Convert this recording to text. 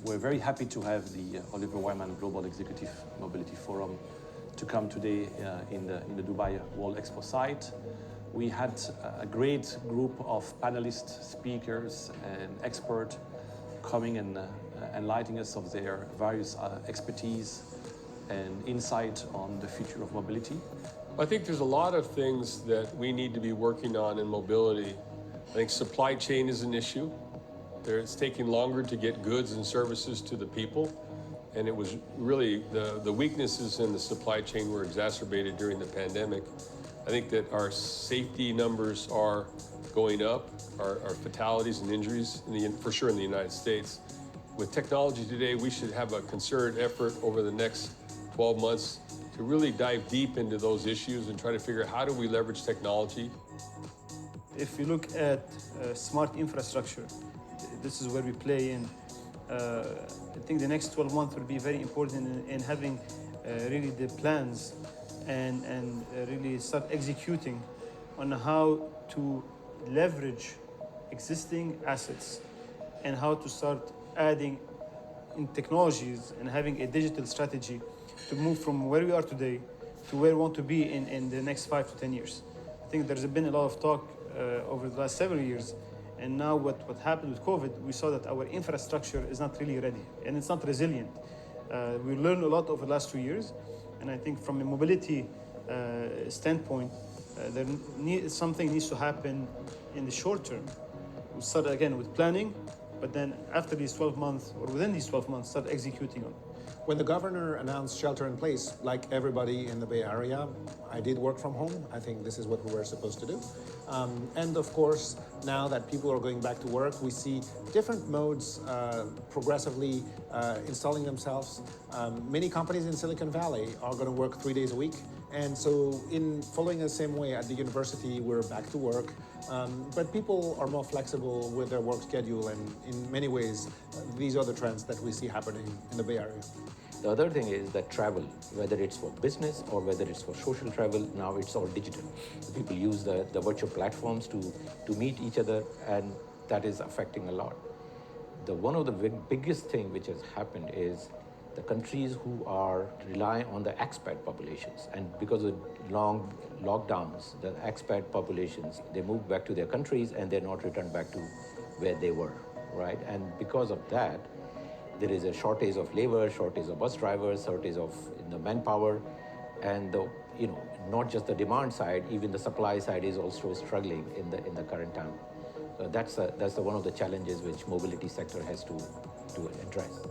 We're very happy to have the Oliver Wyman Global Executive Mobility Forum to come today in the Dubai World Expo site. We had a great group of panelists, speakers, and experts coming and enlightening us of their various expertise and insight on the future of mobility. I think there's a lot of things that we need to be working on in mobility. I think supply chain is an issue. It's taking longer to get goods and services to the people. And it was really the weaknesses in the supply chain were exacerbated during the pandemic. I think that our safety numbers are going up, our fatalities and injuries, for sure in the United States. With technology today, we should have a concerted effort over the next 12 months to really dive deep into those issues and try to figure out how do we leverage technology. If you look at smart infrastructure, this is where we play in. I think the next 12 months will be very important in having really the plans and really start executing on how to leverage existing assets and how to start adding in technologies and having a digital strategy to move from where we are today to where we want to be in the next 5 to 10 years. I think there's been a lot of talk over the last several years, and now what happened with COVID, we saw that our infrastructure is not really ready and it's not resilient. We learned a lot over the last 2 years, and I think from a mobility standpoint, something needs to happen in the short term. We start again with planning, but then after these 12 months, or within these 12 months, start executing on. When the governor announced shelter in place, like everybody in the Bay Area, I did work from home. I think this is what we were supposed to do. And of course, now that people are going back to work, we see different modes progressively installing themselves. Many companies in Silicon Valley are going to work 3 days a week. And so in following the same way at the university, we're back to work. But people are more flexible with their work schedule. And in many ways, these are the trends that we see happening in the Bay Area. The other thing is that travel, whether it's for business or whether it's for social travel, now it's all digital. People use the virtual platforms to meet each other, and that is affecting a lot. One of the biggest thing which has happened is the countries who are relying on the expat populations, and because of long lockdowns, the expat populations, they move back to their countries and they're not returned back to where they were, right? And because of that, there is a shortage of labor, shortage of bus drivers, shortage of manpower, and not just the demand side, even the supply side is also struggling in the current time. So that's one of the challenges which mobility sector has to address.